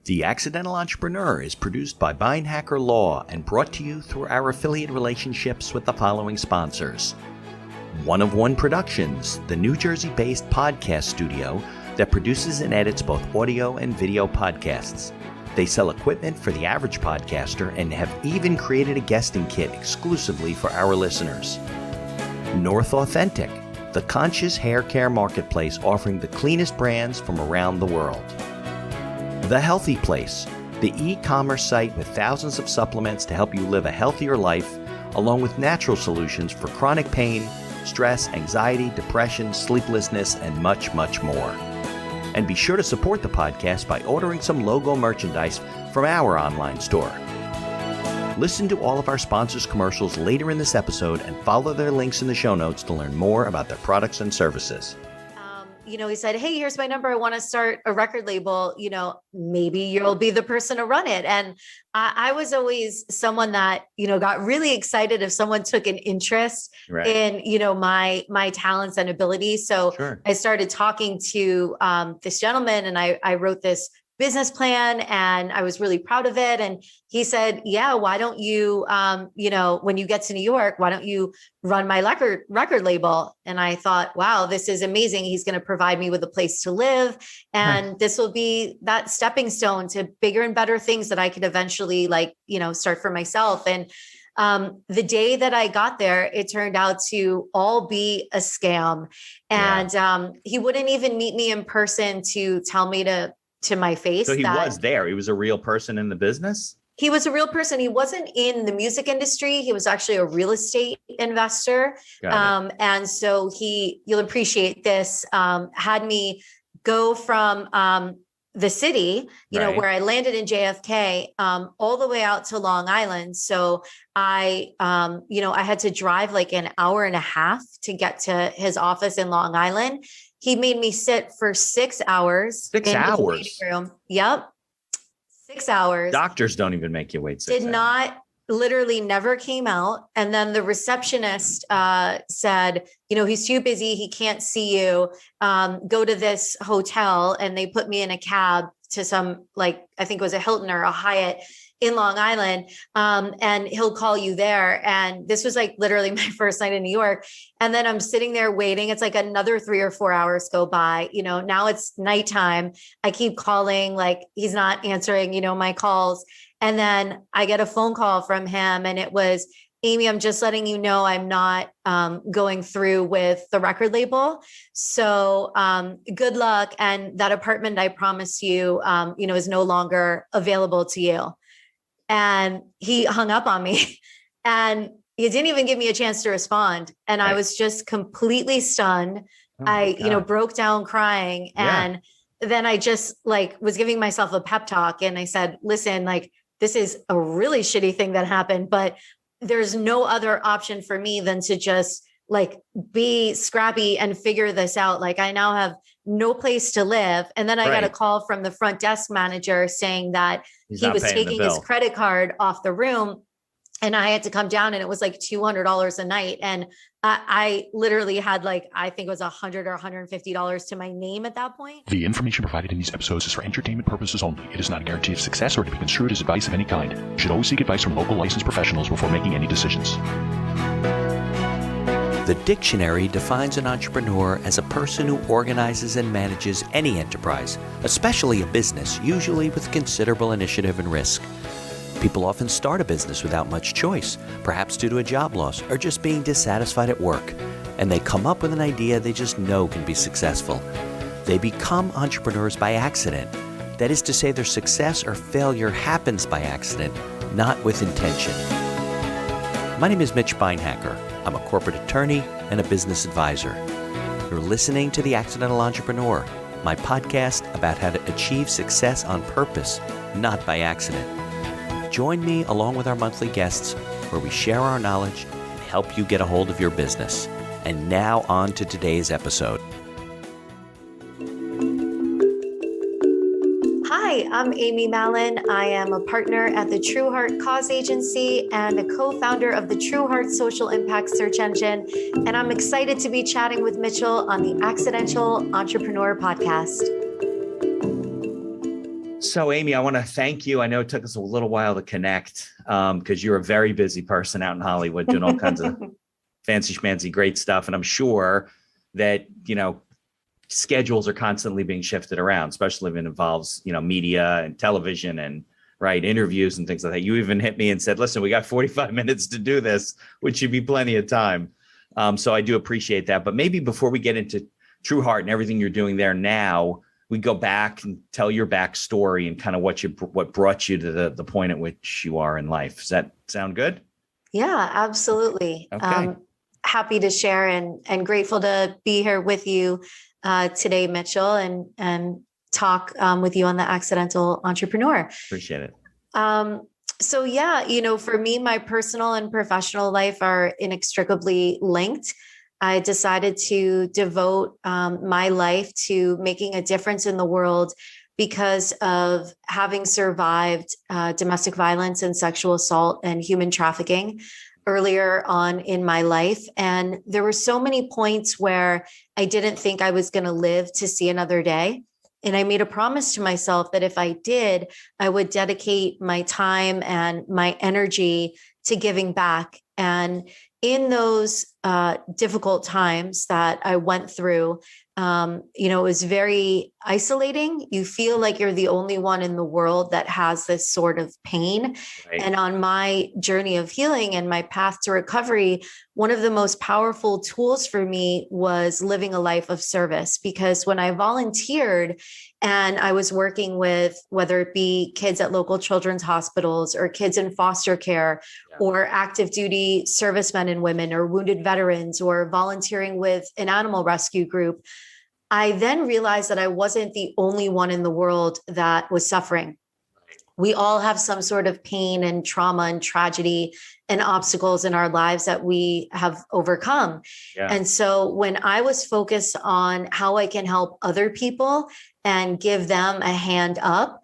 The Accidental Entrepreneur is produced by Beinhacker Law and brought to you through our affiliate relationships with the following sponsors. One of One Productions, the New Jersey-based podcast studio that produces and edits both audio and video podcasts. They sell equipment for the average podcaster and have even created a guesting kit exclusively for our listeners. North Authentic, the conscious hair care marketplace offering the cleanest brands from around the world. The Healthy Place, the e-commerce site with thousands of supplements to help you live a healthier life, along with natural solutions for chronic pain, stress, anxiety, depression, sleeplessness, and much, much more. And be sure to support the podcast by ordering some logo merchandise from our online store. Listen to all of our sponsors' commercials later in this episode and follow their links in the show notes to learn more about their products and services. He said, hey, here's my number. I want to start a record label. Maybe you'll be the person to run it. And I was always someone that, got really excited if someone took an interest in, my talents and abilities. So sure. I started talking to this gentleman and I wrote this business plan and I was really proud of it. And he said, yeah, why don't you, when you get to New York, why don't you run my record label? And I thought, wow, this is amazing. He's going to provide me with a place to live. And this will be that stepping stone to bigger and better things that I could eventually start for myself. And the day that I got there, it turned out to all be a scam. And he wouldn't even meet me in person to tell me to my face. So he was there. He was a real person in the business? He was a real person. He wasn't in the music industry. He was actually a real estate investor. And so you'll appreciate this, had me go from the city, where I landed in JFK, all the way out to Long Island. So I had to drive like an hour and a half to get to his office in Long Island. He made me sit for 6 hours. 6 hours? The waiting room. Yep. 6 hours. Doctors don't even make you wait 6 hours. Literally never came out. And then the receptionist said, he's too busy. He can't see you. Go to this hotel. And they put me in a cab to some, I think it was a Hilton or a Hyatt in Long Island. And he'll call you there. And this was literally my first night in New York. And then I'm sitting there waiting. It's another 3 or 4 hours go by, now it's nighttime. I keep calling, he's not answering, my calls. And then I get a phone call from him and it was, Amy, I'm just letting you know, I'm not going through with the record label. So good luck. And that apartment I promised you, is no longer available to you. And he hung up on me and he didn't even give me a chance to respond. And I was just completely stunned. I broke down crying. And then I just was giving myself a pep talk. And I said, listen, this is a really shitty thing that happened, but there's no other option for me than to just be scrappy and figure this out. I now have no place to live. And then I got a call from the front desk manager saying that he was taking his credit card off the room and I had to come down and it was $200 a night. And I literally had I think it was $100 or $150 to my name at that point. The information provided in these episodes is for entertainment purposes only. It is not a guarantee of success or to be construed as advice of any kind. You should always seek advice from local licensed professionals before making any decisions. The dictionary defines an entrepreneur as a person who organizes and manages any enterprise, especially a business, usually with considerable initiative and risk. People often start a business without much choice, perhaps due to a job loss or just being dissatisfied at work, and they come up with an idea they just know can be successful. They become entrepreneurs by accident. That is to say, their success or failure happens by accident, not with intention. My name is Mitch Beinhacker. I'm a corporate attorney and a business advisor. You're listening to The Accidental Entrepreneur, my podcast about how to achieve success on purpose, not by accident. Join me along with our monthly guests where we share our knowledge and help you get a hold of your business. And now on to today's episode. Hi, I'm Amy Malin. I am a partner at the Trueheart Cause Agency and a co-founder of the Trueheart Social Impact Search Engine. And I'm excited to be chatting with Mitchell on the Accidental Entrepreneur podcast. So, Amy, I want to thank you. I know it took us a little while to connect because you're a very busy person out in Hollywood doing all kinds of fancy schmancy great stuff. And I'm sure that, schedules are constantly being shifted around, especially if it involves, media and television and interviews and things like that. You even hit me and said, listen, we got 45 minutes to do this, which should be plenty of time. So I do appreciate that. But maybe before we get into Trueheart and everything you're doing there now, we go back and tell your backstory and kind of what brought you to the point at which you are in life. Does that sound good? Yeah, absolutely. Okay. Happy to share and grateful to be here with you today, Mitchell, and talk with you on the Accidental Entrepreneur. Appreciate it. So yeah, for me, my personal and professional life are inextricably linked. I decided to devote my life to making a difference in the world because of having survived domestic violence and sexual assault and human trafficking earlier on in my life. And there were so many points where I didn't think I was going to live to see another day. And I made a promise to myself that if I did, I would dedicate my time and my energy to giving back. And in those difficult times that I went through, it was very isolating. You feel like you're the only one in the world that has this sort of pain. Right. And on my journey of healing and my path to recovery, one of the most powerful tools for me was living a life of service. Because when I volunteered and I was working with, whether it be kids at local children's hospitals or kids in foster care, or active duty servicemen and women or wounded veterans, or volunteering with an animal rescue group, I then realized that I wasn't the only one in the world that was suffering. We all have some sort of pain and trauma and tragedy and obstacles in our lives that we have overcome. Yeah. And so when I was focused on how I can help other people and give them a hand up,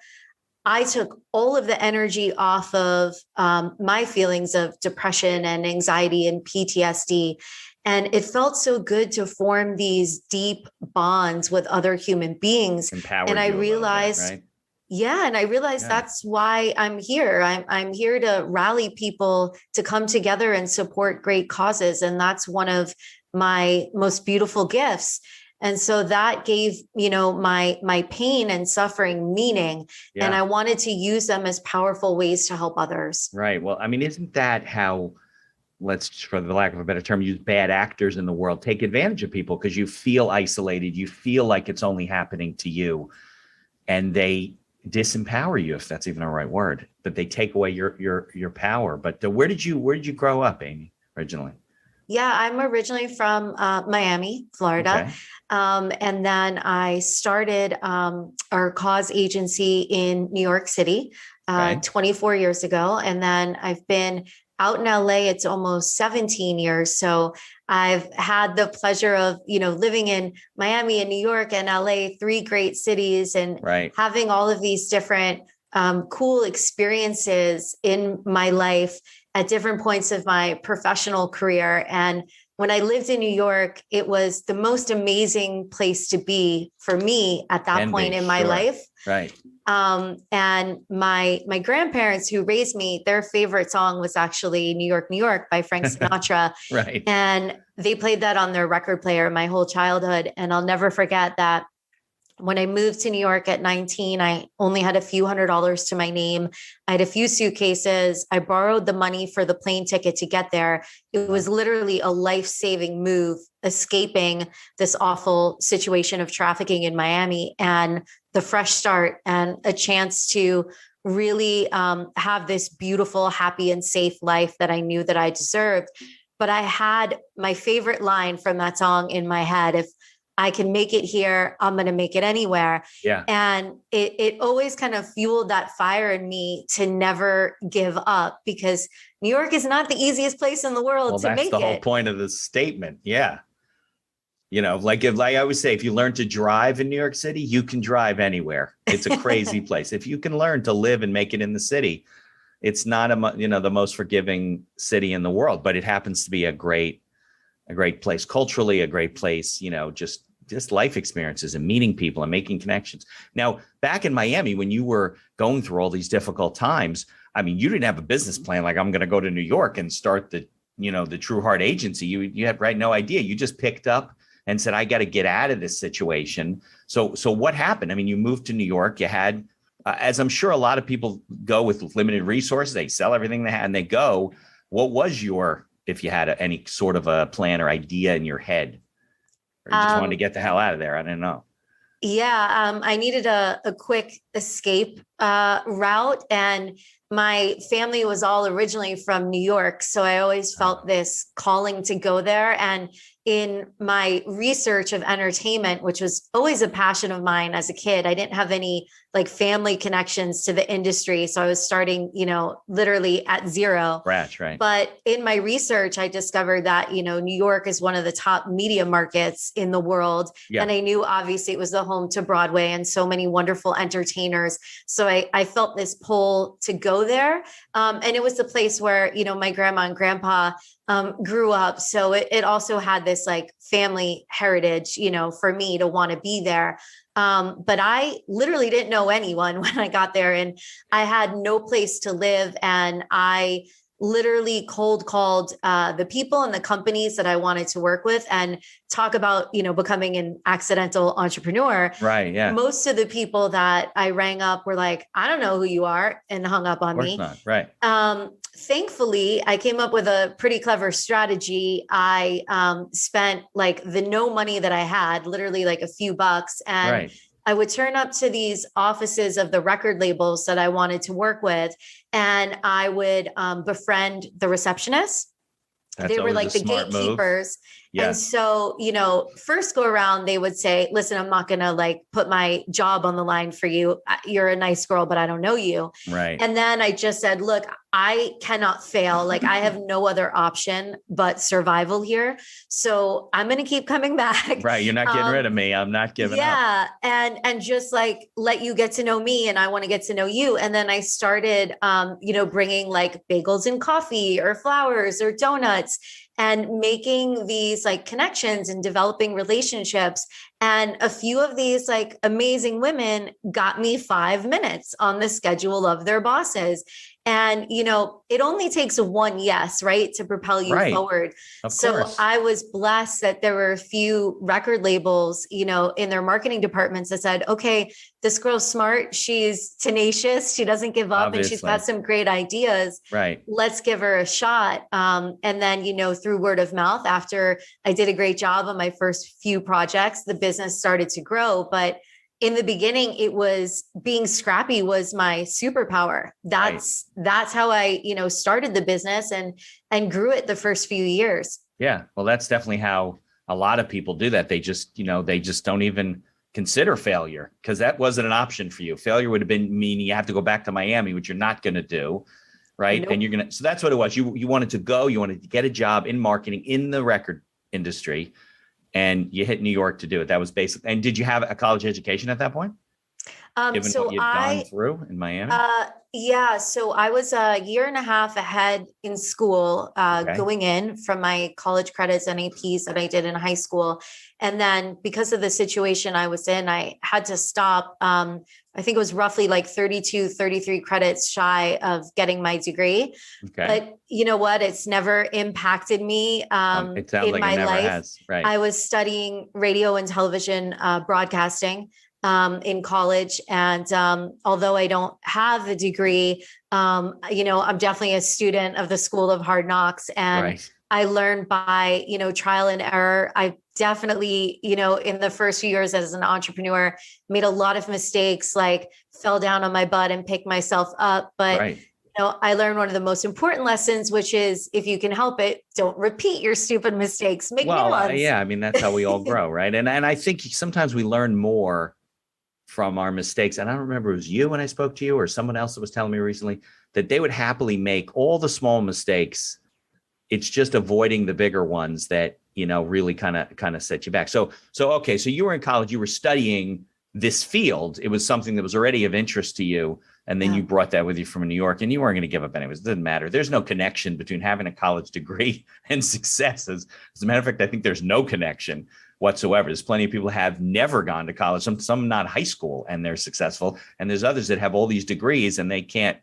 I took all of the energy off of my feelings of depression and anxiety and PTSD. And it felt so good to form these deep bonds with other human beings. Empowered and I you a little bit, realized, right? yeah, and I realized that's why I'm here. I'm here to rally people to come together and support great causes. And that's one of my most beautiful gifts. And so that gave, my pain and suffering meaning. Yeah. And I wanted to use them as powerful ways to help others. Right. Well, I mean, isn't that how, let's, for the lack of a better term, use bad actors in the world, take advantage of people because you feel isolated. You feel like it's only happening to you, and they disempower you, if that's even a right word, but they take away your power. But where did you grow up, Amy, originally? Yeah, I'm originally from Miami, Florida. Okay. And then I started our cause agency in New York City 24 years ago. And then I've been out in LA, it's almost 17 years. So I've had the pleasure of, living in Miami and New York and LA, 3 great cities, and having all of these different cool experiences in my life at different points of my professional career. And when I lived in New York, it was the most amazing place to be for me at that point in my life. Right. And my grandparents who raised me, their favorite song was actually New York, New York by Frank Sinatra. Right. And they played that on their record player my whole childhood. And I'll never forget that when I moved to New York at 19, I only had a few $100s to my name. I had a few suitcases. I borrowed the money for the plane ticket to get there. It was literally a life-saving move, escaping this awful situation of trafficking in Miami, and the fresh start and a chance to really have this beautiful, happy, and safe life that I knew that I deserved. But I had my favorite line from that song in my head: if I can make it here, I'm going to make it anywhere. Yeah. And it always kind of fueled that fire in me to never give up, because New York is not the easiest place in the world to make it. That's the whole point of this statement. Yeah. Like I always say, if you learn to drive in New York City, you can drive anywhere. It's a crazy place. If you can learn to live and make it in the city, it's not the most forgiving city in the world, but it happens to be a great place culturally, a great place, just just life experiences and meeting people and making connections. Now, back in Miami, when you were going through all these difficult times, I mean, you didn't have a business plan like I'm going to go to New York and start the Trueheart agency. You had no idea. You just picked up and said, I got to get out of this situation. So what happened? I mean, you moved to New York. You had, as I'm sure a lot of people go with limited resources, they sell everything they had and they go. What was if you had any sort of a plan or idea in your head, or you just wanted to get the hell out of there? I don't know. Yeah, I needed a quick escape route, and my family was all originally from New York. So I always felt this calling to go there. And in my research of entertainment, which was always a passion of mine as a kid, I didn't have any like family connections to the industry. So I was starting, literally at zero. Scratch, right. But in my research, I discovered that, New York is one of the top media markets in the world. Yeah. And I knew obviously it was the home to Broadway and so many wonderful entertainers. So I felt this pull to go there. And it was the place where, my grandma and grandpa grew up. So it also had this like family heritage, for me to want to be there. But I literally didn't know anyone when I got there, and I had no place to live. And I literally cold called the people and the companies that I wanted to work with, and talk about, becoming an accidental entrepreneur. Right. Yeah. Most of the people that I rang up were like, I don't know who you are, and hung up on me. Not. Right. Thankfully, I came up with a pretty clever strategy. I spent like the no money that I had, literally like a few bucks. And right. I would turn up to these offices of the record labels that I wanted to work with, and I would befriend the receptionists. They were like the gatekeepers. Yeah. And so, first go around, they would say, listen, I'm not going to like put my job on the line for you. You're a nice girl, but I don't know you. Right. And then I just said, look, I cannot fail. Like I have no other option but survival here. So I'm going to keep coming back. Right. You're not getting rid of me. I'm not giving up. Yeah. And just like, let you get to know me, and I want to get to know you. And then I started, bringing like bagels and coffee or flowers or donuts, and making these like connections and developing relationships. And a few of these like amazing women got me 5 minutes on the schedule of their bosses. And, it only takes one yes, right, to propel you forward. So I was blessed that there were a few record labels, in their marketing departments that said, okay, this girl's smart. She's tenacious. She doesn't give up. Obviously. And she's got some great ideas. Right. Let's give her a shot. And then, through word of mouth, after I did a great job on my first few projects, the business started to grow. But in the beginning, it was being scrappy was my superpower. That's how I, started the business and grew it the first few years. Yeah. Well, that's definitely how a lot of people do that. They just don't even consider failure, because that wasn't an option for you. Failure would have been meaning you have to go back to Miami, which you're not going to do. Right. Nope. And so that's what it was. You wanted to go, you wanted to get a job in marketing in the record industry, and you hit New York to do it. That was basic. And did you have a college education at that point? Given so what you'd gone through in Miami? Yeah. So I was a year and a half ahead in school, going in from my college credits and APs that I did in high school. And then because of the situation I was in, I had to stop. I think it was roughly like 32, 33 credits shy of getting my degree. Okay. But you know what? It's never impacted me it sounds in like my it never life. Has. Right. I was studying radio and television broadcasting in college. And although I don't have a degree, I'm definitely a student of the School of Hard Knocks. And I learned by, trial and error. I definitely, in the first few years as an entrepreneur, made a lot of mistakes, like fell down on my butt and picked myself up. But I learned one of the most important lessons, which is if you can help it, don't repeat your stupid mistakes. Make new ones. Yeah, I mean, that's how we all grow, right? And I think sometimes we learn more from our mistakes. And I don't remember if it was you when I spoke to you or someone else that was telling me recently that they would happily make all the small mistakes. It's just avoiding the bigger ones that, really kind of set you back. So you were in college, you were studying this field. It was something that was already of interest to you. And then you brought that with you from New York, and you weren't going to give up anyways. It doesn't matter. There's no connection between having a college degree and success. As a matter of fact, I think there's no connection. whatsoever. There's plenty of people who have never gone to college, some not high school, and they're successful. And there's others that have all these degrees and they can't,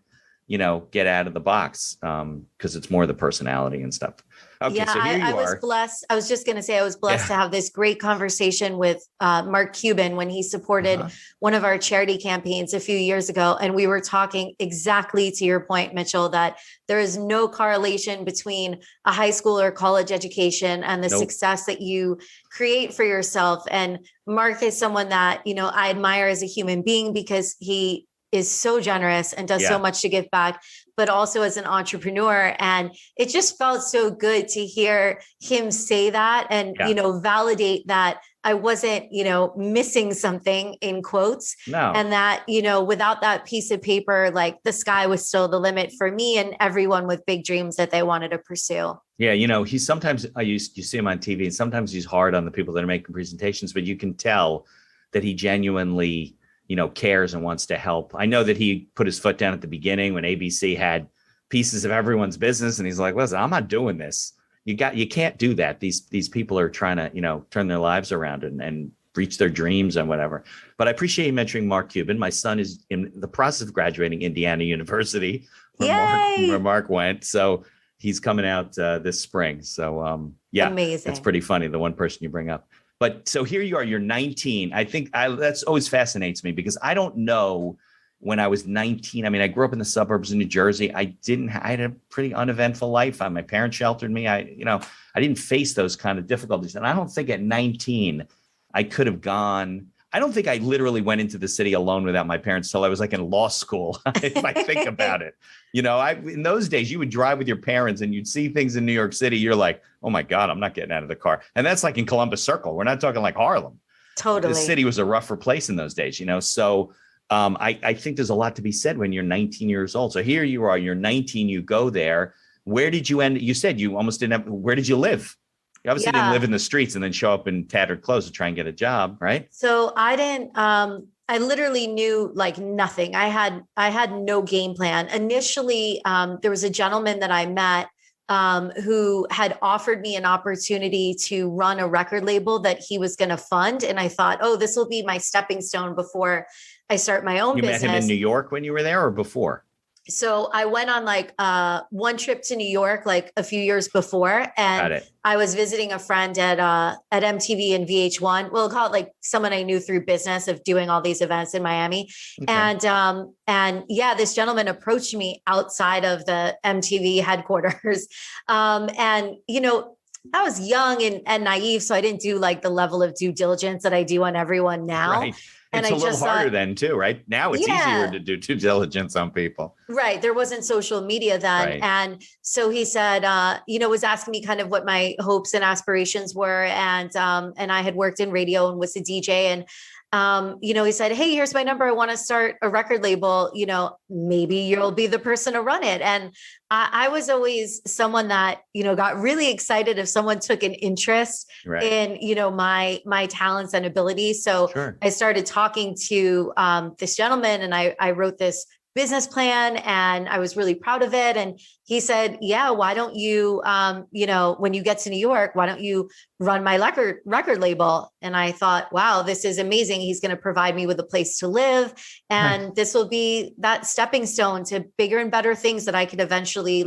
get out of the box because it's more the personality and stuff. Okay, Yeah, so here you I was are. blessed. I was just going to say I was blessed to have this great conversation with Mark Cuban when he supported one of our charity campaigns a few years ago. And we were talking exactly to your point, Mitchell, that there is no correlation between a high school or college education and the success that you create for yourself. And Mark is someone that, I admire as a human being because he is so generous and does so much to give back, but also as an entrepreneur. And it just felt so good to hear him say that and, validate that I wasn't, missing something in quotes. No. And that, without that piece of paper, like the sky was still the limit for me and everyone with big dreams that they wanted to pursue. Yeah. He's sometimes, you see him on TV and sometimes he's hard on the people that are making presentations, but you can tell that he genuinely cares and wants to help. I know that he put his foot down at the beginning when ABC had pieces of everyone's business. And he's like, listen, I'm not doing this. You can't do that. These people are trying to, turn their lives around and reach their dreams and whatever. But I appreciate you mentioning Mark Cuban. My son is in the process of graduating Indiana University where Mark went. So he's coming out this spring. So amazing. It's pretty funny. The one person you bring up. But so here you are, you're 19. I think that's always fascinates me because I don't know when I was 19. I mean, I grew up in the suburbs of New Jersey. I had a pretty uneventful life. My parents sheltered me. I didn't face those kind of difficulties. And I don't think at 19, I could have gone. I don't think I literally went into the city alone without my parents till I was like in law school, if I think about it. In those days, you would drive with your parents and you'd see things in New York City. You're like, oh, my God, I'm not getting out of the car. And that's like in Columbus Circle. We're not talking like Harlem. Totally. The city was a rougher place in those days, So I think there's a lot to be said when you're 19 years old. So here you are, you're 19, you go there. Where did you end? You said you almost didn't have. Where did you live? You obviously didn't live in the streets and then show up in tattered clothes to try and get a job, right? So I didn't, I literally knew like nothing. I had no game plan. Initially, there was a gentleman that I met who had offered me an opportunity to run a record label that he was going to fund. And I thought, oh, this will be my stepping stone before I start my own business. You met him in New York when you were there or before? So I went on like one trip to New York, like a few years before, and I was visiting a friend at MTV and VH1. We'll call it like someone I knew through business of doing all these events in Miami. Okay. And this gentleman approached me outside of the MTV headquarters. I was young and naive, so I didn't do like the level of due diligence that I do on everyone now. Right. And it's a little harder then too, right? Now it's easier to do due diligence on people. Right. There wasn't social media then. Right. And so he said, was asking me kind of what my hopes and aspirations were. And I had worked in radio and was a DJ. And, he said, hey, here's my number. I want to start a record label. Maybe you'll be the person to run it. And I was always someone that, got really excited if someone took an interest in, my talents and abilities. So I started talking to this gentleman and I wrote this business plan and I was really proud of it. And he said, yeah, why don't you, when you get to New York, why don't you run my record label? And I thought, wow, this is amazing. He's going to provide me with a place to live. And this will be that stepping stone to bigger and better things that I could eventually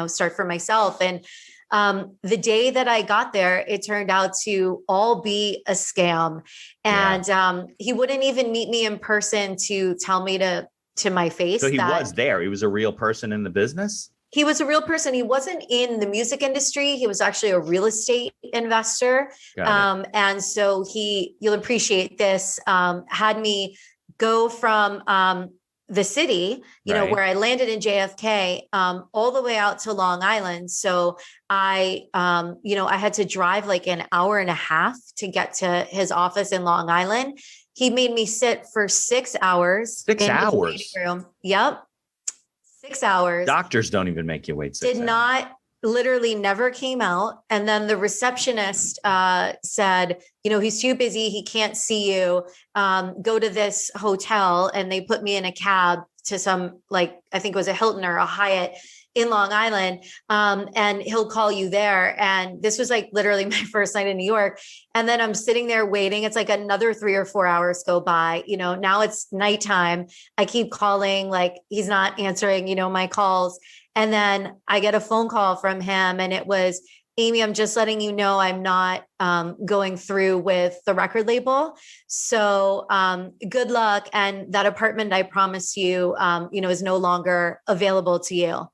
start for myself. And the day that I got there, it turned out to all be a scam. And he wouldn't even meet me in person to tell me to my face. So he was there. He was a real person in the business. He was a real person. He wasn't in the music industry. He was actually a real estate investor. And so you'll appreciate this, had me go from the city, where I landed in JFK, all the way out to Long Island. So I had to drive like an hour and a half to get to his office in Long Island. He made me sit for 6 hours. 6 hours? The waiting room. Yep. 6 hours. Doctors don't even make you wait 6 hours. Literally never came out. And then the receptionist said, he's too busy. He can't see you. Go to this hotel. And they put me in a cab to some, like, I think it was a Hilton or a Hyatt in Long Island. And he'll call you there. And this was like literally my first night in New York. And then I'm sitting there waiting. It's like another 3 or 4 hours go by, now it's nighttime. I keep calling, like he's not answering, my calls. And then I get a phone call from him and it was, Amy, I'm just letting you know I'm not going through with the record label. So good luck. And that apartment I promised you, is no longer available to you.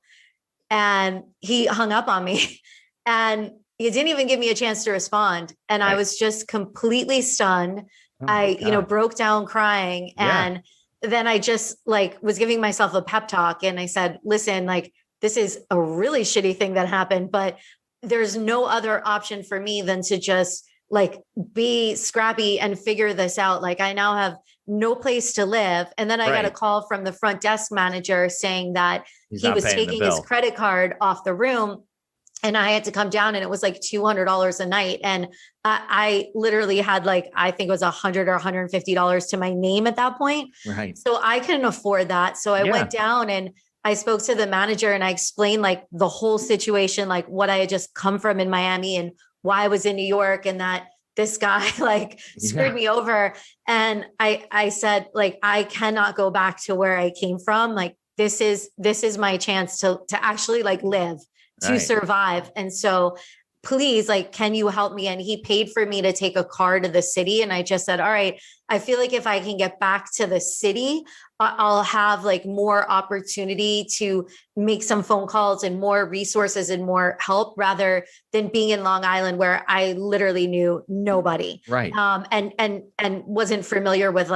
And he hung up on me and he didn't even give me a chance to respond. And I was just completely stunned. I broke down crying. Yeah. And then I just was giving myself a pep talk. And I said, listen, this is a really shitty thing that happened, but there's no other option for me than to just be scrappy and figure this out. I now have no place to live. And then I got a call from the front desk manager saying that he was taking his credit card off the room and I had to come down and it was $200 a night. And I literally had I think it was $100 or $150 to my name at that point. Right. So I couldn't afford that. So I went down and I spoke to the manager and I explained the whole situation, what I had just come from in Miami and why I was in New York and that this guy screwed me over. And I said, I cannot go back to where I came from. This is my chance to actually live, to survive. And so please, can you help me? And he paid for me to take a car to the city. And I just said, all right, I feel like if I can get back to the city, I'll have more opportunity to make some phone calls and more resources and more help rather than being in Long Island where I literally knew nobody. Right. And wasn't familiar with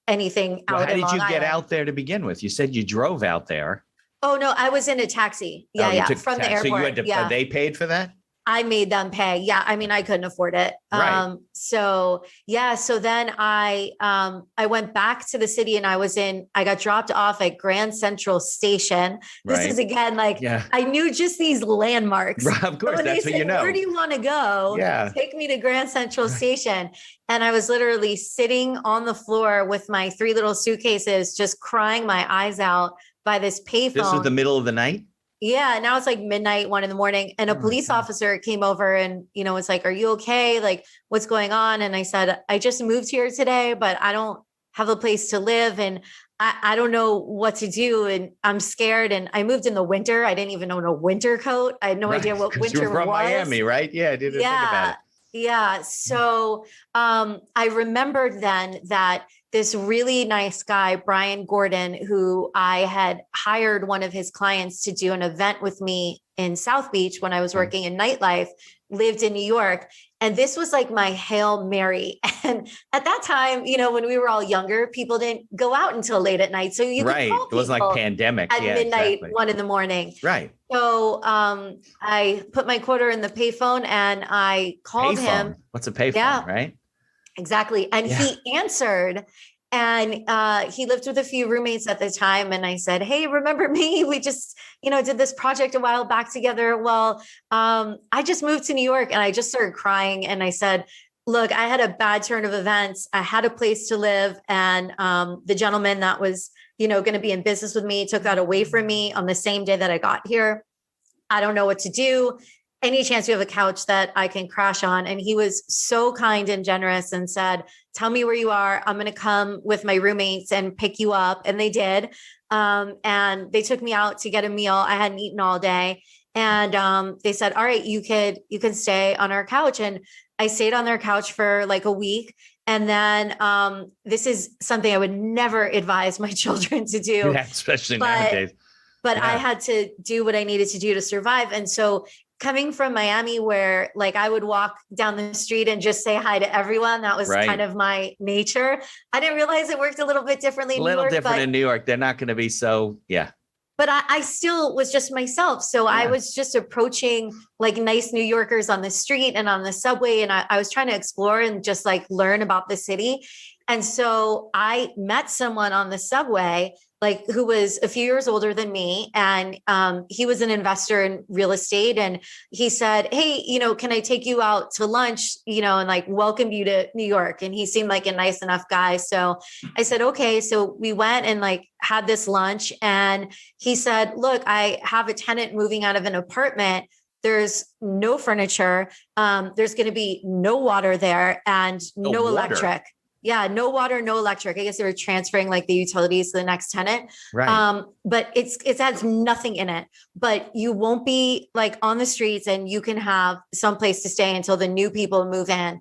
anything out in Long Island. How did you get out there to begin with? You said you drove out there. Oh no, I was in a taxi. Yeah. From the airport. So you had to, they paid for that? I made them pay. Yeah. I mean, I couldn't afford it. Right. So then I went back to the city and I got dropped off at Grand Central Station. This is again, I knew just these landmarks. Of course, that's what you know. Where do you want to go? Yeah. Take me to Grand Central Station. And I was literally sitting on the floor with my 3 little suitcases, just crying my eyes out by this payphone. This was the middle of the night? Yeah. Now it's midnight, 1 a.m. And a police officer came over and, was are you okay? What's going on? And I said, I just moved here today, but I don't have a place to live. And I don't know what to do. And I'm scared. And I moved in the winter. I didn't even own a winter coat. I had no idea what winter you were from was. Miami, right? Yeah. I didn't think about it. Yeah. So I remembered then that this really nice guy, Brian Gordon, who I had hired one of his clients to do an event with me in South Beach when I was working in nightlife, lived in New York. And this was my Hail Mary. And at that time, when we were all younger, people didn't go out until late at night. So you could call it wasn't pandemic. At midnight, 1 a.m. Right. So I put my quarter in the payphone and I called him. What's a payphone, right? Exactly. And he answered and he lived with a few roommates at the time. And I said, hey, remember me? We just, did this project a while back together. Well, I just moved to New York and I just started crying. And I said, look, I had a bad turn of events. I had a place to live. And the gentleman that was, going to be in business with me took that away from me on the same day that I got here. I don't know what to do. Any chance you have a couch that I can crash on? And he was so kind and generous and said, tell me where you are. I'm going to come with my roommates and pick you up. And they did. And they took me out to get a meal. I hadn't eaten all day. And they said, all right, you can stay on our couch. And I stayed on their couch for a week. And then this is something I would never advise my children to do. Yeah, especially nowadays. But I had to do what I needed to do to survive. And so coming from Miami, where I would walk down the street and just say hi to everyone, that was kind of my nature. I didn't realize it worked a little bit differently in New York. In New York. They're not going to be so, But I still was just myself. So I was just approaching nice New Yorkers on the street and on the subway. And I was trying to explore and just learn about the city. And so I met someone on the subway like who was a few years older than me. And he was an investor in real estate. And he said, hey, can I take you out to lunch, and like welcome you to New York? And he seemed like a nice enough guy. So I said, okay. So we went and like had this lunch, and he said, look, I have a tenant moving out of an apartment. There's no furniture. There's going to be no water there and no electric. Yeah, no water, no electric. I guess they were transferring like the utilities to the next tenant. Right. But it has nothing in it. But you won't be like on the streets, and you can have some place to stay until the new people move in.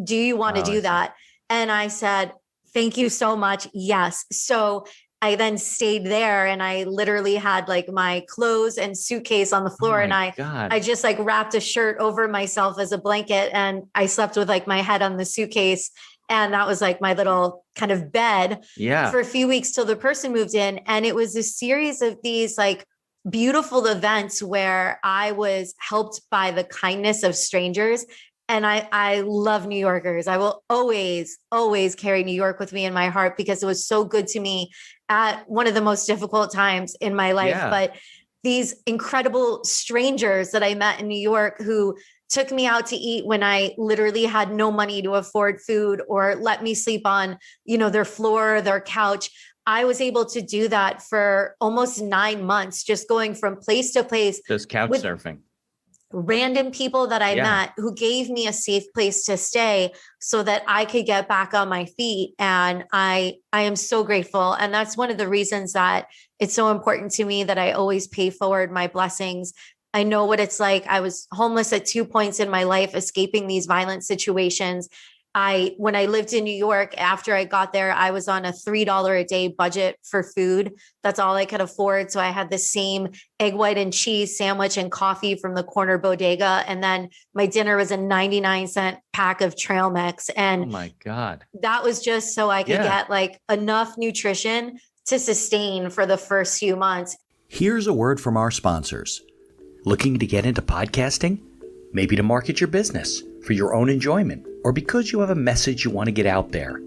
Do you want to do that? And I said, thank you so much. Yes. So I then stayed there, and I literally had like my clothes and suitcase on the floor. And I just like wrapped a shirt over myself as a blanket, and I slept with like my head on the suitcase. And that was like my little kind of bed for a few weeks till the person moved in. And it was a series of these like beautiful events where I was helped by the kindness of strangers. And I love New Yorkers. I will always, always carry New York with me in my heart, because it was so good to me at one of the most difficult times in my life. Yeah. But these incredible strangers that I met in New York who took me out to eat when I literally had no money to afford food, or let me sleep on, their floor, their couch. I was able to do that for almost 9 months, just going from place to place. Just couch surfing. Random people that I met who gave me a safe place to stay so that I could get back on my feet. And I am so grateful. And that's one of the reasons that it's so important to me that I always pay forward my blessings. I know what it's like. I was homeless at 2 points in my life, escaping these violent situations. When I lived in New York, after I got there, I was on a $3 a day budget for food. That's all I could afford. So I had the same egg white and cheese sandwich and coffee from the corner bodega. And then my dinner was a 99-cent pack of trail mix. And oh my God, that was just so I could get like enough nutrition to sustain for the first few months. Here's a word from our sponsors. Looking to get into podcasting? Maybe to market your business for your own enjoyment, or because you have a message you want to get out there.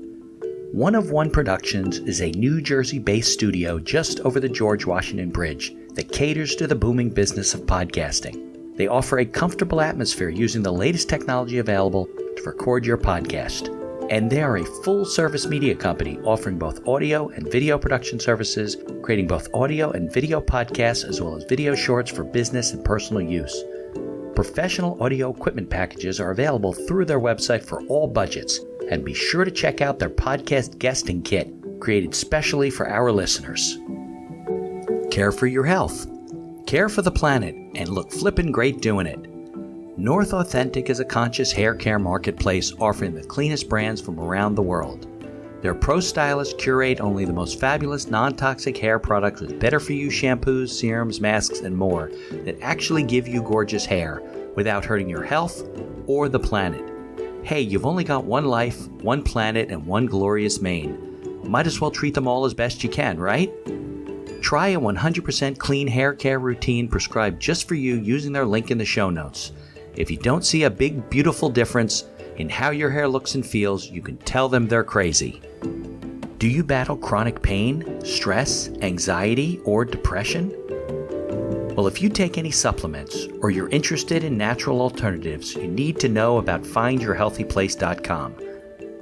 One of One Productions is a New Jersey-based studio just over the George Washington Bridge that caters to the booming business of podcasting. They offer a comfortable atmosphere using the latest technology available to record your podcast. And they are a full-service media company offering both audio and video production services, creating both audio and video podcasts as well as video shorts for business and personal use. Professional audio equipment packages are available through their website for all budgets, and be sure to check out their podcast guesting kit, created specially for our listeners. Care for your health, care for the planet, and look flippin' great doing it. North Authentic is a conscious hair care marketplace offering the cleanest brands from around the world. Their pro stylists curate only the most fabulous non-toxic hair products with better-for-you shampoos, serums, masks, and more that actually give you gorgeous hair without hurting your health or the planet. Hey, you've only got one life, one planet, and one glorious mane. Might as well treat them all as best you can, right? Try a 100% clean hair care routine prescribed just for you using their link in the show notes. If you don't see a big, beautiful difference in how your hair looks and feels, you can tell them they're crazy. Do you battle chronic pain, stress, anxiety, or depression? Well, if you take any supplements or you're interested in natural alternatives, you need to know about FindYourHealthyPlace.com.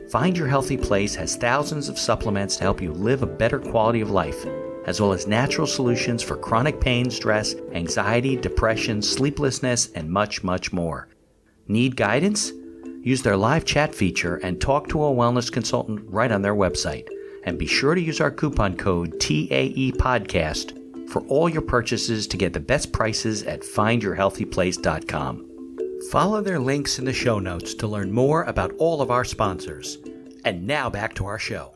Find Your Healthy Place has thousands of supplements to help you live a better quality of life, as well as natural solutions for chronic pain, stress, anxiety, depression, sleeplessness, and much, much more. Need guidance? Use their live chat feature and talk to a wellness consultant right on their website. And be sure to use our coupon code TAEPodcast for all your purchases to get the best prices at FindYourHealthyPlace.com. Follow their links in the show notes to learn more about all of our sponsors. And now back to our show.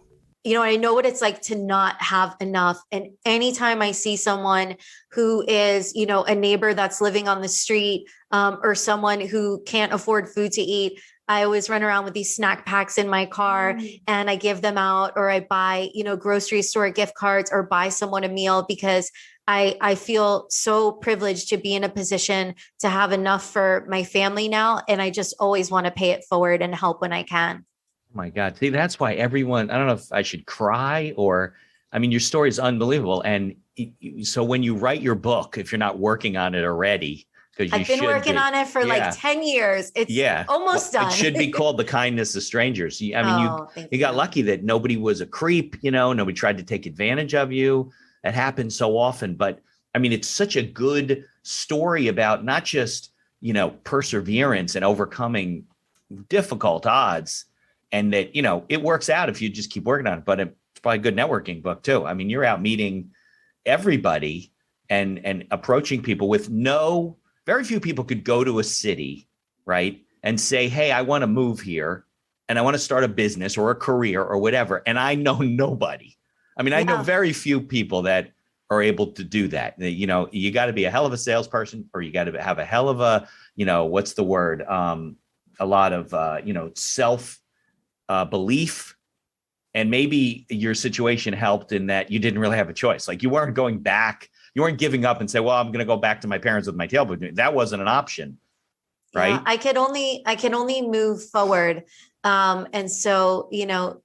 I know what it's like to not have enough. And anytime I see someone who is, a neighbor that's living on the street, or someone who can't afford food to eat, I always run around with these snack packs in my car and I give them out, or I buy, grocery store gift cards, or buy someone a meal, because I feel so privileged to be in a position to have enough for my family now. And I just always want to pay it forward and help when I can. Oh my God. See, that's why everyone, I don't know if I should cry or I mean, your story is unbelievable. And so when you write your book, if you're not working on it already, because you I've been should working be. on it for like 10 years. It's almost done. It should be called The Kindness of Strangers. I mean, you got lucky that nobody was a creep, nobody tried to take advantage of you. That happens so often. But I mean, it's such a good story about not just, perseverance and overcoming difficult odds, and that, it works out if you just keep working on it. But it's probably a good networking book too. I mean, you're out meeting everybody and approaching people with very few people could go to a city, right, and say, hey, I want to move here and I want to start a business or a career or whatever. And I know nobody. I mean, I know very few people that are able to do that. You got to be a hell of a salesperson, or you got to have a hell of a, what's the word? A lot of, self belief. And maybe your situation helped in that you didn't really have a choice. Like you weren't going back. You weren't giving up and say, well, I'm going to go back to my parents with my tail between. That wasn't an option, right? Yeah, I can only move forward. And so,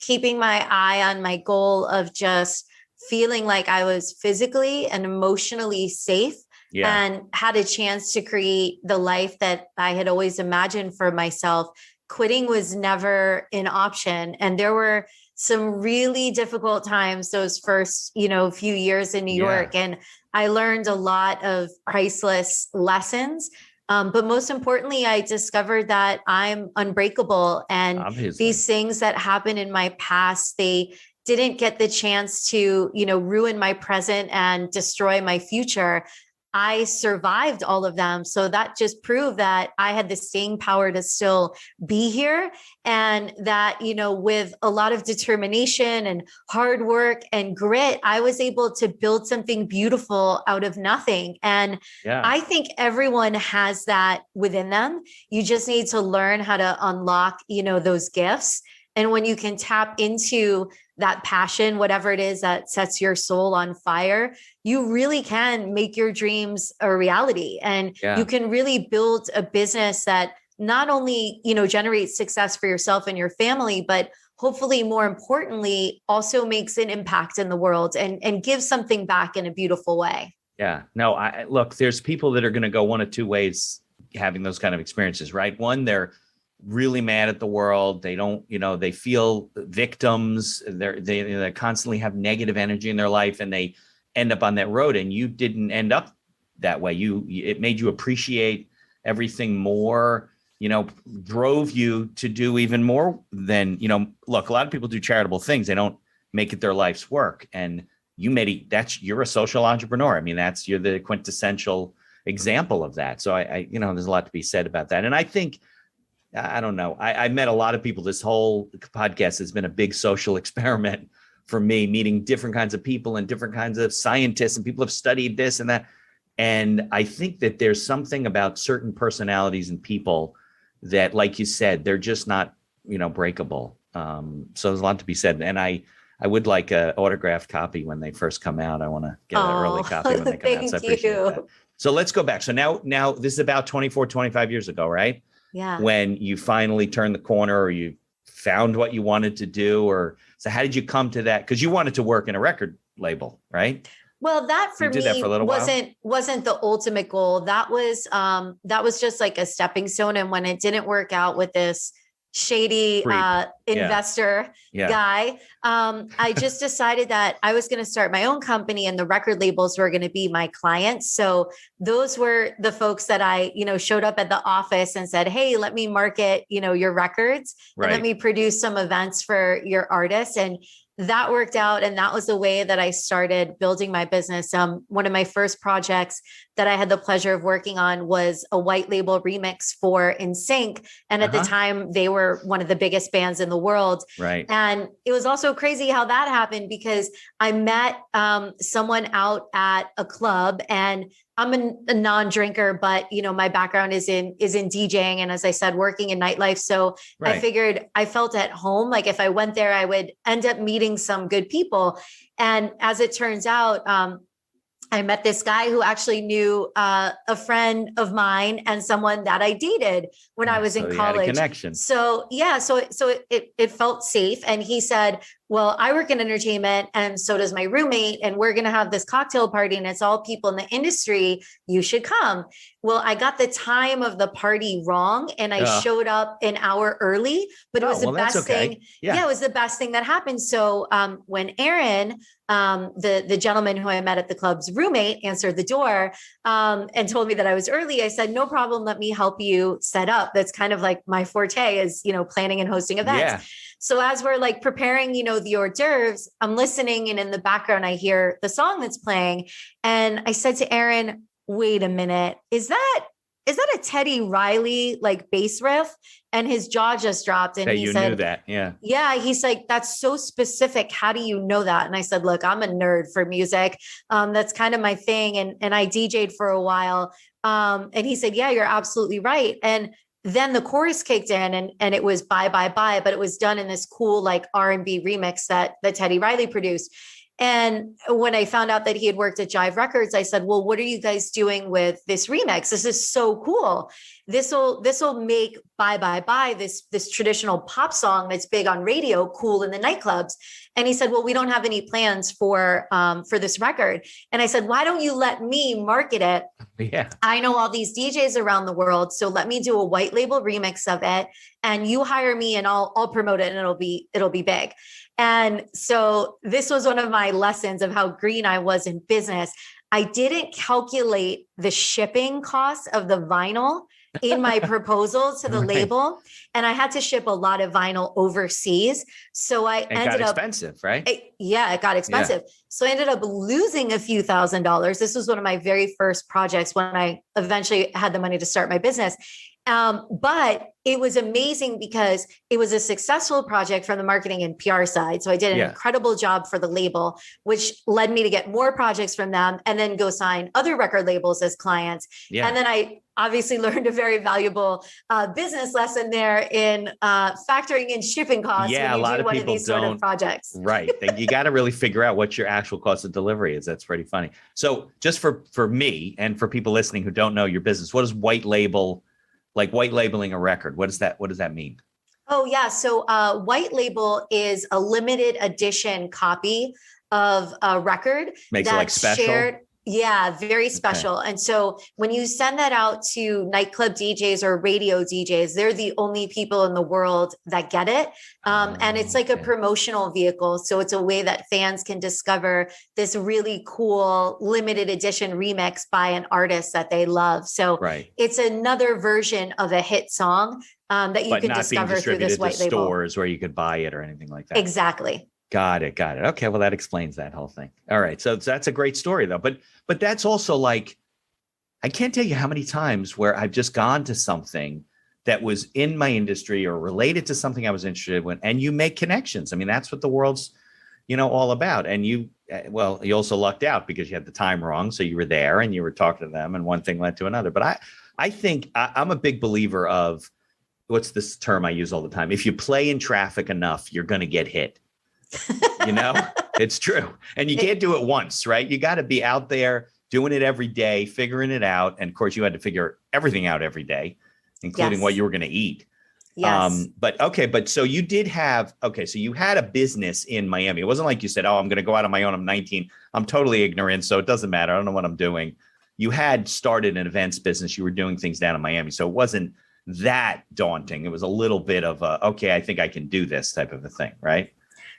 keeping my eye on my goal of just feeling like I was physically and emotionally safe and had a chance to create the life that I had always imagined for myself. Quitting was never an option. And there were some really difficult times those first, few years in New York. And I learned a lot of priceless lessons. But most importantly, I discovered that I'm unbreakable. And obviously, these things that happened in my past, they didn't get the chance to, ruin my present and destroy my future. I survived all of them. So that just proved that I had the staying power to still be here. And that, with a lot of determination and hard work and grit, I was able to build something beautiful out of nothing. And I think everyone has that within them. You just need to learn how to unlock, those gifts. And when you can tap into that passion, whatever it is that sets your soul on fire, you really can make your dreams a reality. And you can really build a business that not only, generates success for yourself and your family, but hopefully more importantly, also makes an impact in the world and gives something back in a beautiful way. Yeah, no, look, there's people that are going to go one of two ways having those kind of experiences, right? One, they're really mad at the world. They don't, they feel victims. They constantly have negative energy in their life, and they end up on that road. And you didn't end up that way. It made you appreciate everything more, drove you to do even more than, look, a lot of people do charitable things. They don't make it their life's work. And you you're a social entrepreneur. I mean, you're the quintessential example of that. So there's a lot to be said about that. And I think, I don't know. I met a lot of people. This whole podcast has been a big social experiment for me, meeting different kinds of people and different kinds of scientists, and people have studied this and that. And I think that there's something about certain personalities and people that, like you said, they're just not, breakable. So there's a lot to be said. And I would like an autographed copy when they first come out. I want to get an early copy when they come out. So I appreciate that. So let's go back. So now this is about 25 years ago, right? Yeah. When you finally turned the corner, or you found what you wanted to do, so how did you come to that? Because you wanted to work in a record label, right? Well, that for me wasn't the ultimate goal. That was just like a stepping stone. And when it didn't work out with this shady investor guy, I just decided that I was going to start my own company, and the record labels were going to be my clients. So those were the folks that I, showed up at the office and said, hey, let me market, your records, and let me produce some events for your artists. And that worked out. And that was the way that I started building my business. One of my first projects that I had the pleasure of working on was a white label remix for NSYNC. And at the time, they were one of the biggest bands in the world. Right. And it was also crazy how that happened, because I met someone out at a club, and I'm a non-drinker, but my background is in DJing, and as I said, working in nightlife. So I figured I felt at home. Like if I went there, I would end up meeting some good people. And as it turns out, I met this guy who actually knew a friend of mine and someone that I dated when I was in college. Connection. So it felt safe. And he said, well, I work in entertainment and so does my roommate. And we're going to have this cocktail party and it's all people in the industry. You should come. Well, I got the time of the party wrong and I showed up an hour early, but it was the best thing. Yeah, it was the best thing that happened. So when Aaron, the gentleman who I met at the club's roommate, answered the door and told me that I was early, I said, no problem. Let me help you set up. That's kind of like my forte is, planning and hosting events. Yeah. So as we're like preparing, the hors d'oeuvres, I'm listening and in the background, I hear the song that's playing. And I said to Aaron, wait a minute, is that a Teddy Riley like bass riff? And his jaw just dropped. And he said, knew that. Yeah. Yeah. He's like, that's so specific. How do you know that? And I said, look, I'm a nerd for music. That's kind of my thing. And I DJ'd for a while. And he said, yeah, you're absolutely right. And then the chorus kicked in and it was bye, bye, bye, but it was done in this cool like R&B remix that Teddy Riley produced. And when I found out that he had worked at Jive Records, I said, well, what are you guys doing with this remix? This is so cool. This will make Bye, Bye, Bye, this traditional pop song that's big on radio, cool in the nightclubs. And he said, well, we don't have any plans for this record. And I said, why don't you let me market it? Yeah. I know all these DJs around the world. So let me do a white label remix of it and you hire me and I'll promote it and it'll be big. And so this was one of my lessons of how green I was in business. I didn't calculate the shipping costs of the vinyl in my proposal to the label. And I had to ship a lot of vinyl overseas. So it got expensive, right? It got expensive. Yeah. So I ended up losing a few $1,000s. This was one of my very first projects when I eventually had the money to start my business. But it was amazing because it was a successful project from the marketing and PR side. So I did an incredible job for the label, which led me to get more projects from them and then go sign other record labels as clients. Yeah. And then I obviously learned a very valuable business lesson there in factoring in shipping costs when you do one of these sort of projects. Right. You got to really figure out what your actual cost of delivery is. That's pretty funny. So just for me and for people listening who don't know your business, what is white labeling a record? What does that mean? Oh yeah. So white label is a limited edition copy of a record. Makes it like special. Shared. Yeah, very special. Okay. And so when you send that out to nightclub DJs or radio DJs, they're the only people in the world that get it. And it's like a promotional vehicle. So it's a way that fans can discover this really cool limited edition remix by an artist that they love. So it's another version of a hit song that you can discover through this white label. Stores where you could buy it or anything like that. Exactly. Got it. Okay. Well, that explains that whole thing. All right. So that's a great story though. But that's also like, I can't tell you how many times where I've just gone to something that was in my industry or related to something I was interested in, and you make connections. I mean, that's what the world's, all about. And you also lucked out because you had the time wrong. So you were there and you were talking to them and one thing led to another. But I think I'm a big believer of, what's this term I use all the time? If you play in traffic enough, you're going to get hit. It's true. And you can't do it once, right? You got to be out there doing it every day, figuring it out. And of course you had to figure everything out every day, including what you were going to eat. Yes. But so you so you had a business in Miami. It wasn't like you said, oh, I'm going to go out on my own. I'm 19. I'm totally ignorant. So it doesn't matter. I don't know what I'm doing. You had started an events business. You were doing things down in Miami. So it wasn't that daunting. It was a little bit of I think I can do this type of a thing. Right.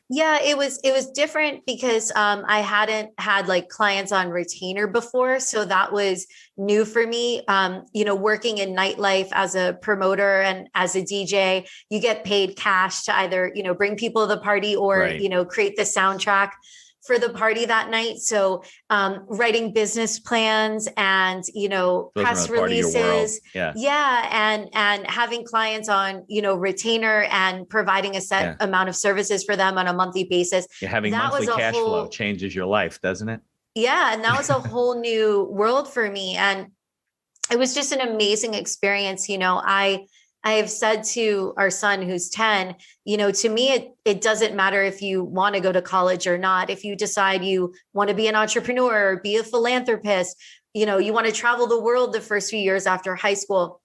Yeah, it was different because I hadn't had like clients on retainer before. So that was new for me. Working in nightlife as a promoter and as a DJ, you get paid cash to either, bring people to the party or, create the soundtrack for the party that night. So writing business plans and, press releases. And having clients on, retainer and providing a set amount of services for them on a monthly basis. Yeah, having monthly cash flow changes your life, doesn't it? Yeah. And that was a whole new world for me. And it was just an amazing experience. I have said to our son who's 10, to me, it doesn't matter if you want to go to college or not. If you decide you want to be an entrepreneur or be a philanthropist, you want to travel the world the first few years after high school,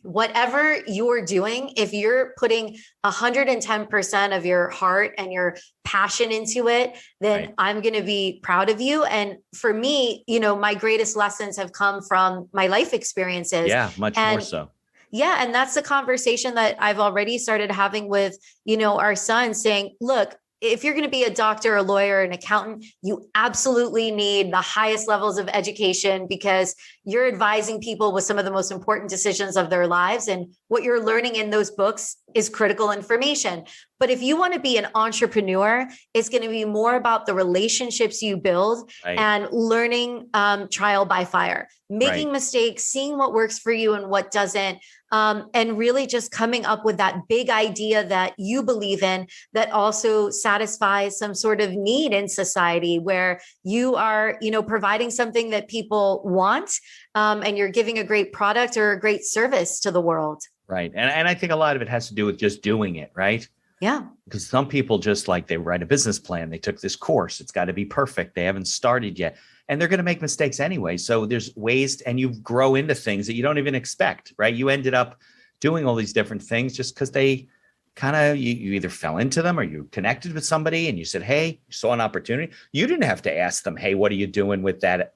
whatever you're doing, if you're putting 110% of your heart and your passion into it, then Right. I'm going to be proud of you. And for me, my greatest lessons have come from my life experiences. Yeah, much more so. Yeah. And that's the conversation that I've already started having with, our son, saying, look, if you're going to be a doctor, a lawyer, an accountant, you absolutely need the highest levels of education, because you're advising people with some of the most important decisions of their lives. And what you're learning in those books is critical information. But if you want to be an entrepreneur, it's going to be more about the relationships you build, Right. and learning trial by fire, making Right. mistakes, seeing what works for you and what doesn't. And really just coming up with that big idea that you believe in, that also satisfies some sort of need in society, where you are, providing something that people want, and you're giving a great product or a great service to the world. Right. And I think a lot of it has to do with just doing it, right? Yeah. Because some people just like, they write a business plan, they took this course, it's got to be perfect, they haven't started yet, and they're going to make mistakes anyway. So there's ways, and you grow into things that you don't even expect, right? You ended up doing all these different things just because they kind of, you either fell into them or you connected with somebody and you said, hey, you saw an opportunity. You didn't have to ask them, hey, what are you doing with that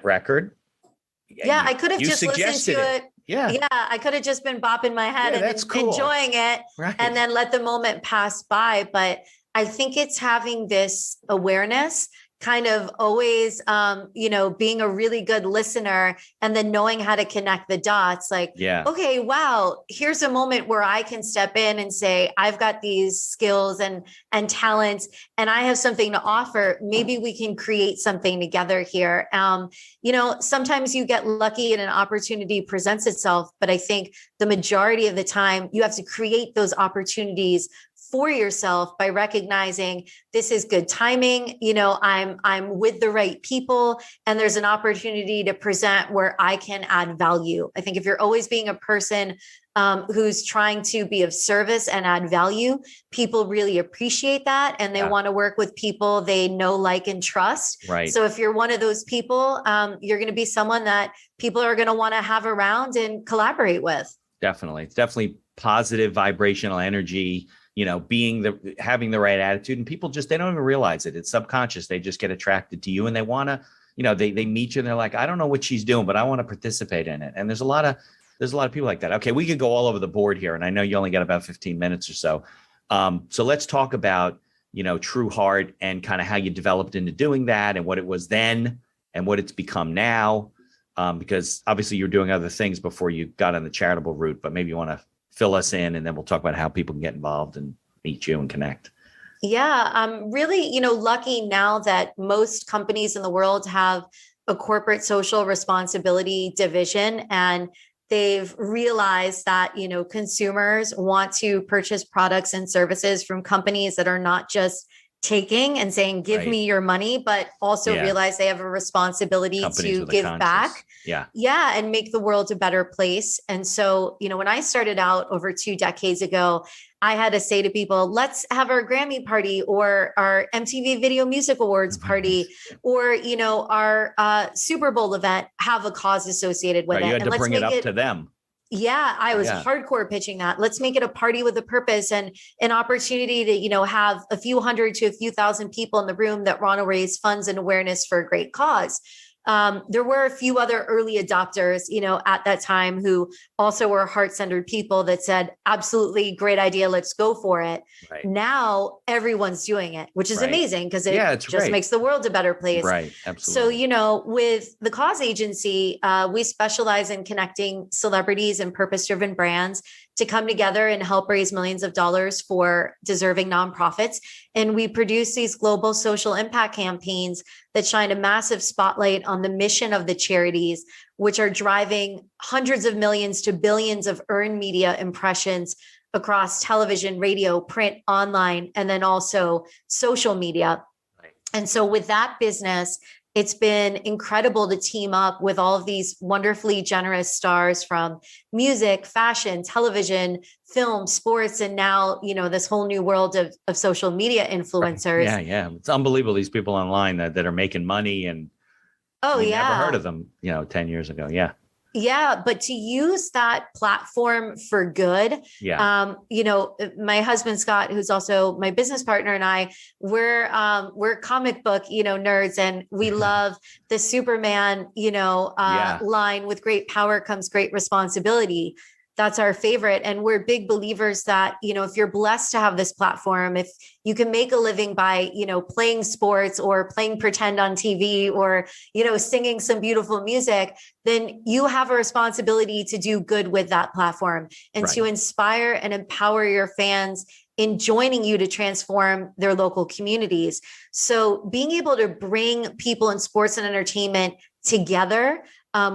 record? Yeah, I could have just listened to it. Yeah. I could have just been bopping my head and that's cool. enjoying it, right. and then let the moment pass by. But I think it's having this awareness, kind of always, being a really good listener, and then knowing how to connect the dots. Like, okay, wow, here's a moment where I can step in and say, I've got these skills and talents, and I have something to offer. Maybe we can create something together here. Sometimes you get lucky and an opportunity presents itself, but I think the majority of the time you have to create those opportunities for yourself by recognizing this is good timing. I'm with the right people, and there's an opportunity to present where I can add value. I think if you're always being a person who's trying to be of service and add value, people really appreciate that, and they want to work with people they know, like, and trust. Right. So if you're one of those people, you're going to be someone that people are going to want to have around and collaborate with. Definitely. It's definitely positive vibrational energy, having the right attitude, and people they don't even realize it. It's subconscious. They just get attracted to you, and they want to, they meet you and they're like, I don't know what she's doing, but I want to participate in it. And there's a lot of people like that. Okay. We could go all over the board here, and I know you only got about 15 minutes or so. So let's talk about, Trueheart and kind of how you developed into doing that, and what it was then and what it's become now. Because obviously you're doing other things before you got on the charitable route, but maybe you want to fill us in, and then we'll talk about how people can get involved and meet you and connect. Yeah, I'm really, lucky now that most companies in the world have a corporate social responsibility division, and they've realized that, consumers want to purchase products and services from companies that are not just taking and saying, give me your money, but also realize they have a responsibility to give back. Yeah. And make the world a better place. And so, when I started out over 2 decades ago, I had to say to people, let's have our Grammy party, or our MTV Video Music Awards party, or, our Super Bowl event, have a cause associated with it. You had to bring it up to them. Yeah, I was hardcore pitching that. Let's make it a party with a purpose, and an opportunity to, have a few hundred to a few thousand people in the room that want to raise funds and awareness for a great cause. There were a few other early adopters, at that time, who also were heart-centered people that said, absolutely great idea, let's go for it. Right. Now everyone's doing it, which is amazing, because it just makes the world a better place. Right. Absolutely. So, with the Cause Agency, we specialize in connecting celebrities and purpose-driven brands to come together and help raise millions of dollars for deserving nonprofits. And we produce these global social impact campaigns that shine a massive spotlight on the mission of the charities, which are driving hundreds of millions to billions of earned media impressions across television, radio, print, online, and then also social media. Right. And so with that business, it's been incredible to team up with all of these wonderfully generous stars from music, fashion, television, film, sports, and now, this whole new world of social media influencers. Yeah. It's unbelievable. These people online that are making money, and never heard of them, 10 years ago. Yeah. Yeah, but to use that platform for good. Yeah. My husband Scott, who's also my business partner, and we're comic book, nerds, and we love the Superman, Yeah. line, with great power comes great responsibility. That's our favorite. And we're big believers that, if you're blessed to have this platform, if you can make a living by, playing sports or playing pretend on TV or, singing some beautiful music, then you have a responsibility to do good with that platform and to inspire and empower your fans in joining you to transform their local communities. So being able to bring people in sports and entertainment together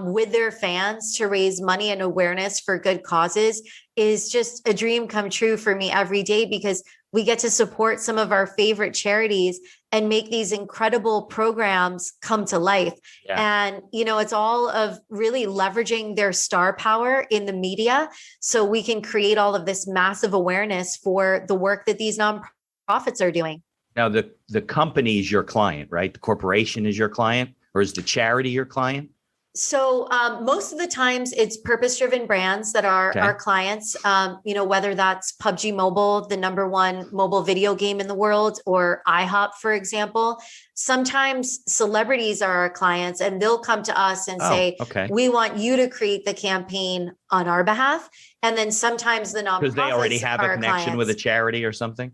with their fans to raise money and awareness for good causes is just a dream come true for me every day, because we get to support some of our favorite charities and make these incredible programs come to life. Yeah. And, it's all of really leveraging their star power in the media so we can create all of this massive awareness for the work that these nonprofits are doing. Now, the company is your client, right? The corporation is your client, or is the charity your client? So most of the times it's purpose-driven brands that are our clients, whether that's PUBG Mobile, the #1 mobile video game in the world, or IHOP, for example. Sometimes celebrities are our clients and they'll come to us and say, we want you to create the campaign on our behalf. And then sometimes the nonprofits, because they already have a connection clients with a charity or something.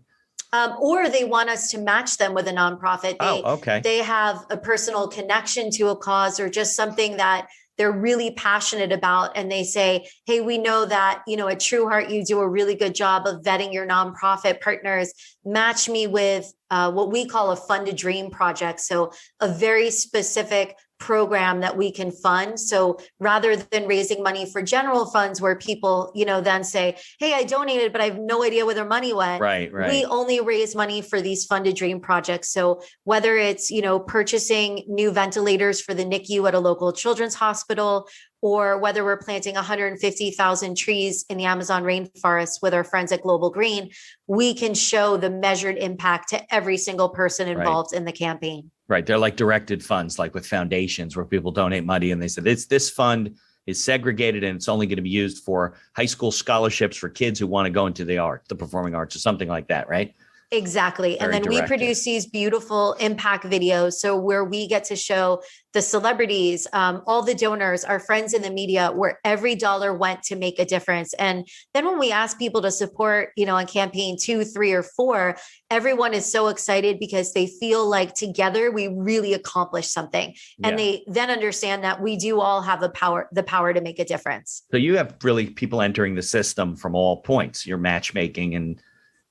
Or they want us to match them with a nonprofit. They have a personal connection to a cause or just something that they're really passionate about. And they say, hey, we know that, at Trueheart, you do a really good job of vetting your nonprofit partners. Match me with what we call a Fund a Dream project. So a very specific program that we can fund. So rather than raising money for general funds where people, then say, hey, I donated, but I have no idea where their money went. Right. We only raise money for these Fund a Dream projects. So whether it's, purchasing new ventilators for the NICU at a local children's hospital, or whether we're planting 150,000 trees in the Amazon rainforest with our friends at Global Green, we can show the measured impact to every single person involved in the campaign. Right. They're like directed funds, like with foundations where people donate money and they said, this fund is segregated and it's only going to be used for high school scholarships for kids who want to go into the performing arts or something like that. Right. Exactly. Very and then directed. We produce these beautiful impact videos. So where we get to show the celebrities, all the donors, our friends in the media, where every dollar went to make a difference. And then when we ask people to support, on campaign 2, 3, or 4, everyone is so excited because they feel like together we really accomplished something. And they then understand that we do all have the power to make a difference. So you have really people entering the system from all points. You're matchmaking and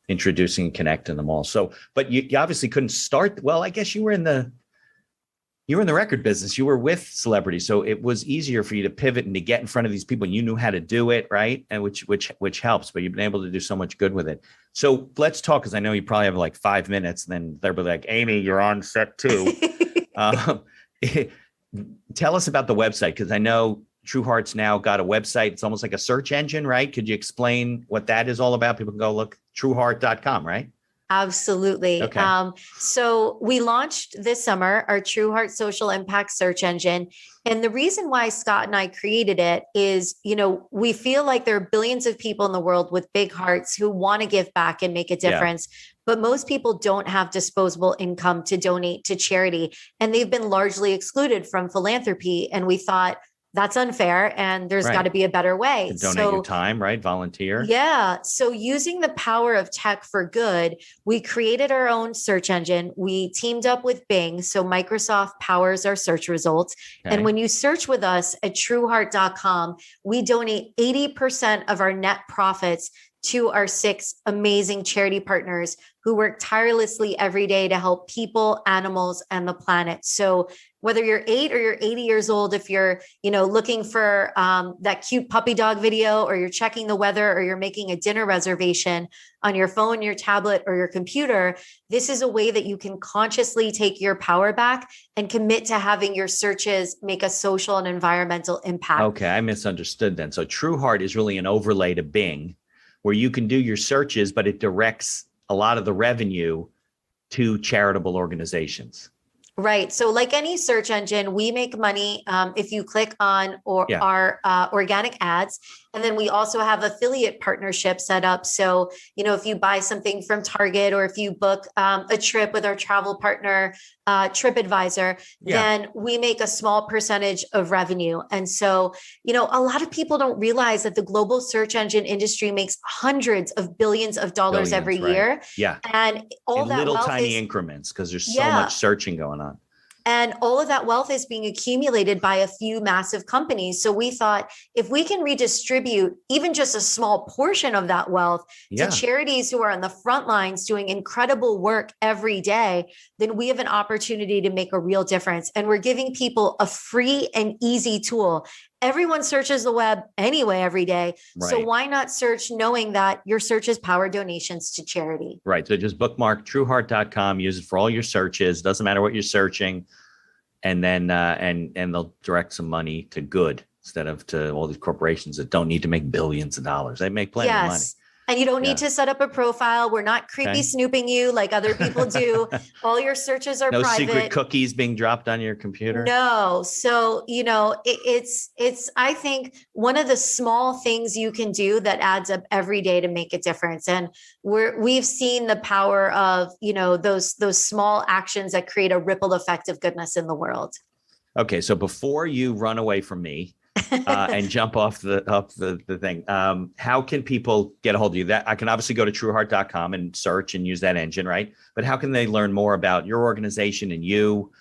introducing and connecting them all. So, but you obviously couldn't start. Well, I guess you were in the record business. You were with celebrities, so it was easier for you to pivot and to get in front of these people. And you knew how to do it, right? And which helps. But you've been able to do so much good with it. So let's talk, because I know you probably have like 5 minutes. And then they'll be like, Amy, you're on set too. Tell us about the website, because I know Trueheart's now got a website. It's almost like a search engine, right? Could you explain what that is all about? People can go look Trueheart.com, right? Absolutely. Okay. So we launched this summer our Trueheart Social Impact Search Engine. And the reason why Scott and I created it is, we feel like there are billions of people in the world with big hearts who want to give back and make a difference. But most people don't have disposable income to donate to charity. And they've been largely excluded from philanthropy. And we thought, that's unfair. And there's got to be a better way. To donate your time, right? Volunteer. Yeah. So using the power of tech for good, we created our own search engine. We teamed up with Bing. So Microsoft powers our search results. Okay. And when you search with us at trueheart.com, we donate 80% of our net profits to our 6 amazing charity partners who work tirelessly every day to help people, animals, and the planet. So whether you're 8 or you're 80 years old, if you're, looking for that cute puppy dog video, or you're checking the weather, or you're making a dinner reservation on your phone, your tablet, or your computer, this is a way that you can consciously take your power back and commit to having your searches make a social and environmental impact. Okay, I misunderstood then. So Trueheart is really an overlay to Bing, where you can do your searches, but it directs a lot of the revenue to charitable organizations. Right. So like any search engine, we make money if you click on our organic ads. And then we also have affiliate partnerships set up. So, if you buy something from Target or if you book a trip with our travel partner, TripAdvisor, then we make a small percentage of revenue. And so, a lot of people don't realize that the global search engine industry makes hundreds of billions of dollars every year. Yeah. And all in that little wealth tiny increments because there's so much searching going on. And all of that wealth is being accumulated by a few massive companies. So we thought if we can redistribute even just a small portion of that wealth to charities who are on the front lines doing incredible work every day, then we have an opportunity to make a real difference. And we're giving people a free and easy tool. Everyone searches the web anyway every day. Right. So why not search knowing that your searches power donations to charity? Right. So just bookmark trueheart.com, use it for all your searches. Doesn't matter what you're searching. And then and they'll direct some money to good instead of to all these corporations that don't need to make billions of dollars. They make plenty of money. And you don't need to set up a profile. We're not creepy snooping you like other people do. All your searches are private. No secret cookies being dropped on your computer. No. So, it's, I think, one of the small things you can do that adds up every day to make a difference. And we've seen the power of, those small actions that create a ripple effect of goodness in the world. Okay. So before you run away from me, and jump off the thing. How can people get a hold of you? That I can obviously go to trueheart.com and search and use that engine, right? But how can they learn more about your organization and you?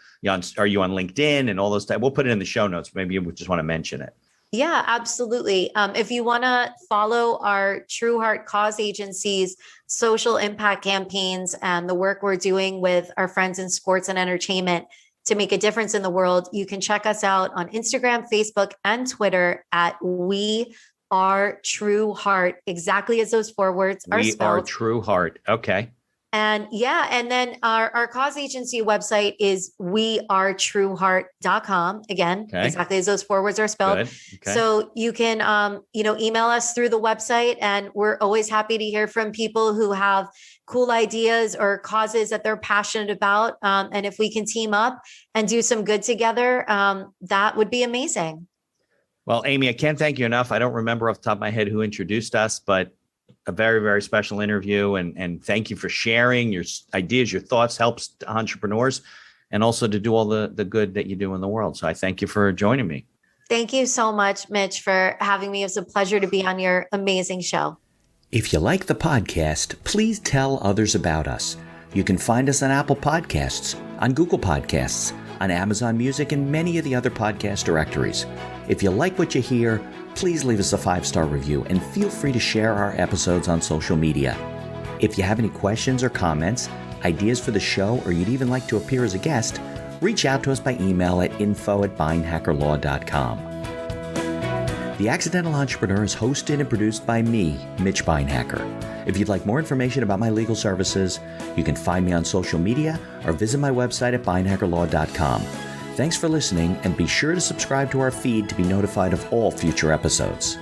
Are you on LinkedIn and all those types? We'll put it in the show notes. Maybe you just want to mention it. Yeah, absolutely. If you want to follow our Trueheart cause agency's social impact campaigns and the work we're doing with our friends in sports and entertainment to make a difference in the world, you can check us out on Instagram, Facebook, and Twitter at We Are Trueheart, exactly as those 4 words are spelled. We Are Trueheart. Okay. And and then our cause agency website is wearetrueheart.com. Again, exactly as those 4 words are spelled. Okay. So you can, email us through the website, and we're always happy to hear from people who have cool ideas or causes that they're passionate about. And if we can team up and do some good together, that would be amazing. Well, Amy, I can't thank you enough. I don't remember off the top of my head who introduced us, but a very, very special interview. And thank you for sharing your ideas, your thoughts, helps entrepreneurs, and also to do all the good that you do in the world. So I thank you for joining me. Thank you so much, Mitch, for having me. It was a pleasure to be on your amazing show. If you like the podcast, please tell others about us. You can find us on Apple Podcasts, on Google Podcasts, on Amazon Music, and many of the other podcast directories. If you like what you hear, please leave us a 5-star review and feel free to share our episodes on social media. If you have any questions or comments, ideas for the show, or you'd even like to appear as a guest, reach out to us by email at info@beinhackerlaw.com. The Accidental Entrepreneur is hosted and produced by me, Mitch Beinhacker. If you'd like more information about my legal services, you can find me on social media or visit my website at beinhackerlaw.com. Thanks for listening, and be sure to subscribe to our feed to be notified of all future episodes.